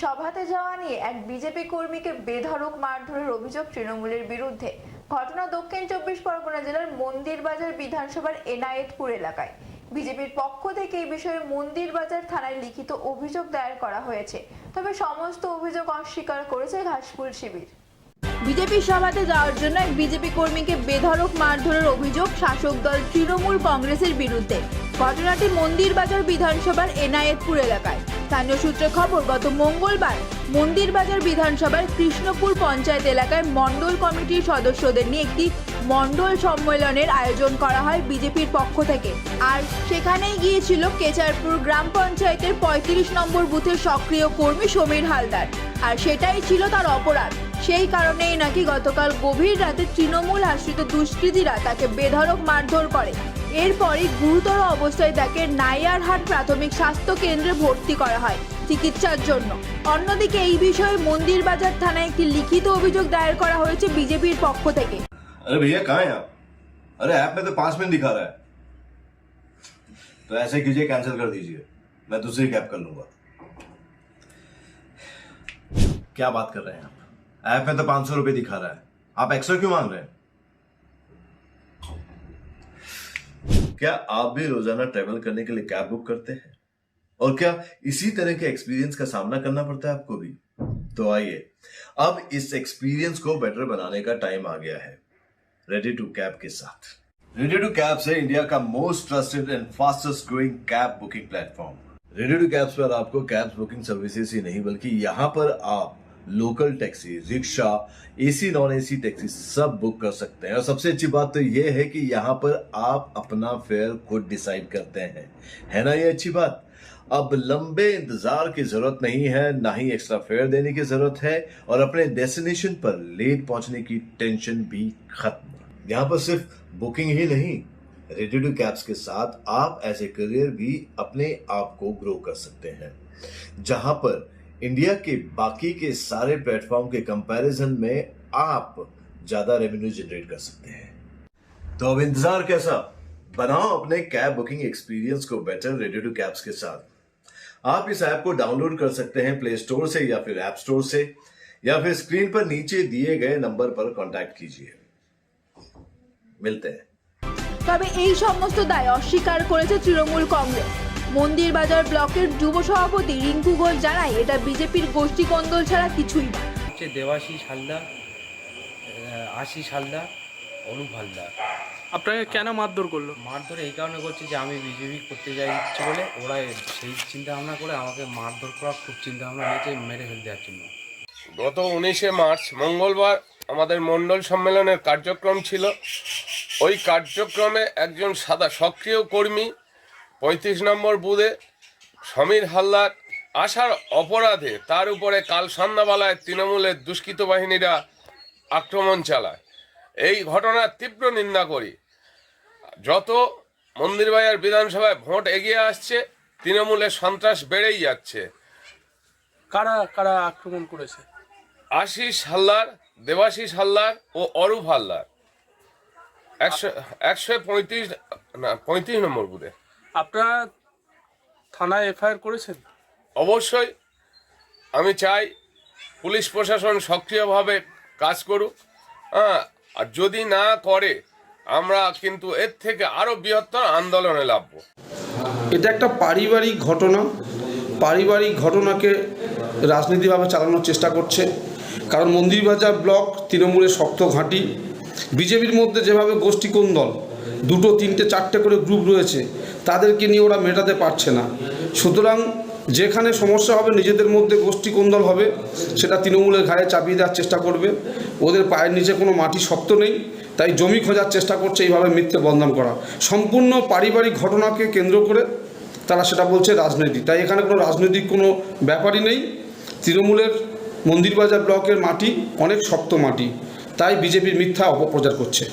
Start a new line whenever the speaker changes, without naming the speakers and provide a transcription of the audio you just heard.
সভাতে যাওয়া নিয়ে এক বিজেপি কর্মীকে বেধড়ক মারধরের অভিযোগ তৃণমূলের বিরুদ্ধে। ঘটনা দক্ষিণ 24 পরগনা জেলার মন্দিরবাজার বিধানসভার এনায়েতপুর এলাকায়। বিজেপির পক্ষ থেকে এই বিষয়ে মন্দিরবাজার থানায় লিখিত অভিযোগ দায়ের করা হয়েছে, তবে সমস্ত অভিযোগ অস্বীকার করেছে ঘাসফুল শিবির। বিজেপি সভাতে যাওয়ার জন্য এক বিজেপি কর্মীকে বেধড়ক মারধরের অভিযোগ শাসক দল তৃণমূল কংগ্রেসের বিরুদ্ধে। ঘটনাটি মন্দিরবাজার বিধানসভার এনায়েতপুর এলাকায়। স্থানীয় সূত্রে খবর, গত মঙ্গলবার মন্দিরবাজার বিধানসভার কৃষ্ণপুর পঞ্চায়েত এলাকায় মণ্ডল কমিটির সদস্যদের নিয়ে একটি মণ্ডল সম্মেলনের আয়োজন করা হয় বিজেপির পক্ষ থেকে। আর সেখানেই গিয়েছিল কেচারপুর গ্রাম পঞ্চায়েতের 35 নম্বর বুথের সক্রিয় কর্মী সমীর হালদার। আর সেটাই ছিল তার অপরাধ। সেই কারণেই নাকি গতকাল গভীর রাতে তৃণমূল আশ্রিত দুষ্কৃতীরা তাকে বেধড়ক মারধর করে। এরপরই গুরুতর অবস্থায় তাকে নাইয়ারহাট প্রাথমিক স্বাস্থ্য কেন্দ্রে ভর্তি করা হয় চিকিৎসার জন্য। অন্যদিকে এই বিষয়ে মন্দিরবাজার থানায় একটি লিখিত অভিযোগ দায়ের করা হয়েছে বিজেপির পক্ষ থেকে।
अरे भैया कहाँ हैं आप? अरे ऐप में तो 5 मिनट दिखा रहा है। तो ऐसे कीजिए, कैंसिल कर दीजिए, मैं दूसरी कैब कर लूंगा। क्या बात कर रहे हैं आप? ऐप में तो 500 रुपए दिखा रहा है, आप एक्स्ट्रा क्यों मांग रहे हैं? क्या आप भी रोजाना ट्रेवल करने के लिए कैब बुक करते हैं? और क्या इसी तरह के एक्सपीरियंस का सामना करना पड़ता है आपको भी? तो आइए, अब इस एक्सपीरियंस को बेटर बनाने का टाइम आ गया है रेडी टू कैब के साथ। रेडी टू कैब से इंडिया का most trusted and fastest growing cab booking platform. Ready to cabs पर आपको कैब बुकिंग सर्विसेज ही नहीं बल्कि यहाँ पर आप local taxi, rickshaw, AC non AC taxi सब बुक कर सकते हैं। और सबसे अच्छी बात तो ये है कि यहाँ पर आप अपना फेयर खुद डिसाइड करते हैं, है ना ये अच्छी बात। अब लंबे इंतजार की जरूरत नहीं है, ना ही एक्स्ट्रा फेयर देने की जरूरत है, और अपने डेस्टिनेशन पर लेट पहुंचने की टेंशन भी खत्म। यहाँ पर सिर्फ बुकिंग ही नहीं, रेडी टू कैब्स के साथ आप एज ए करियर भी अपने आप को ग्रो कर सकते हैं, जहां पर इंडिया के बाकी के सारे प्लेटफॉर्म के कंपैरिजन में आप ज्यादा रेवेन्यू जनरेट कर सकते हैं। तो अब इंतजार कैसा, बनाओ अपने कैब बुकिंग एक्सपीरियंस को बेटर रेडी टू कैब्स के साथ। आप इस ऐप को डाउनलोड कर सकते हैं प्ले स्टोर से या फिर ऐप स्टोर से, या फिर स्क्रीन पर नीचे दिए गए नंबर पर कॉन्टैक्ट कीजिए। मिलते हैं।
তবে এই সমস্ত দায় অস্বীকার করেছে তৃণমূল কংগ্রেস। মন্দিরবাজার ব্লকের যুব সভাপতি রিঙ্কু ঘোষ জানায়, এটা বিজেপির গোষ্ঠী কোন্দল ছাড়া কিছুই না।
দেবাশিস হালদার, আশিস হালদার, অনুপ হালদার।
আপনাকে কেন মারধর করলো?
মারধর এই কারণে করছে যে আমি বিজেপি করতে যাই ইচ্ছে বলে, ওরা সেই চিন্তা ভাবনা করে আমাকে মারধর করার খুব চিন্তা ভাবনা নিয়েছে মেরে ফেল দেওয়ার জন্য।
গত 19শে মার্চ মঙ্গলবার আমাদের মণ্ডল সম্মেলনের কার্যক্রম ছিল। ওই কার্যক্রমে একজন সাদা সক্রিয় কর্মী 35 নম্বর বুথে সমীর হালদার আসার অপরাধে তার উপরে কাল সন্ধ্যাবেলায় তৃণমূলের দুষ্কৃত বাহিনীরা আক্রমণ চালায়। এই ঘটনার তীব্র নিন্দা করি। যত মন্দিরবাজার বিধানসভায় ভোট এগিয়ে আসছে, তৃণমূলের সন্ত্রাস বেড়েই যাচ্ছে।
কারা কারা আক্রমণ করেছে?
আশিস হালদার, দেবাশিস হালদার ও অরূপ হালদার 135 নম্বর বুথে।
আপনারা থানায় এফআইআর করেছেন?
অবশ্যই আমি চাই পুলিশ প্রশাসন সক্রিয়ভাবে কাজ করুক, আর যদি না করে আমরা কিন্তু এর থেকে আরও বৃহত্তর আন্দোলনে নামব।
এটা একটা পারিবারিক ঘটনা। পারিবারিক ঘটনাকে রাজনীতিভাবে চালানোর চেষ্টা করছে, কারণ মন্দিরবাজার ব্লক তৃণমূলের শক্ত ঘাঁটি। বিজেপির মধ্যে যেভাবে গোষ্ঠী কোন্দল 2, 3, 4টে করে গ্রুপ রয়েছে, তাদেরকে নিয়ে ওরা মেটাতে পারছে না। সুতরাং যেখানে সমস্যা হবে, নিজেদের মধ্যে গোষ্ঠী কোন্দল হবে, সেটা তৃণমূলের ঘাড়ে চাপিয়ে দেওয়ার চেষ্টা করবে। ওদের পায়ের নিচে কোনো মাটি শক্ত নেই, তাই জমি খোঁজার চেষ্টা করছে, এইভাবে মিথ্যে বদনাম করা। সম্পূর্ণ পারিবারিক ঘটনাকে কেন্দ্র করে তারা সেটা বলছে রাজনীতি। তাই এখানে কোনো রাজনৈতিক কোনো ব্যাপারই নেই। তৃণমূলের মন্দিরবাজার ব্লকের মাটি অনেক শক্ত মাটি, তাই বিজেপির মিথ্যা অপপ্রচার করছে।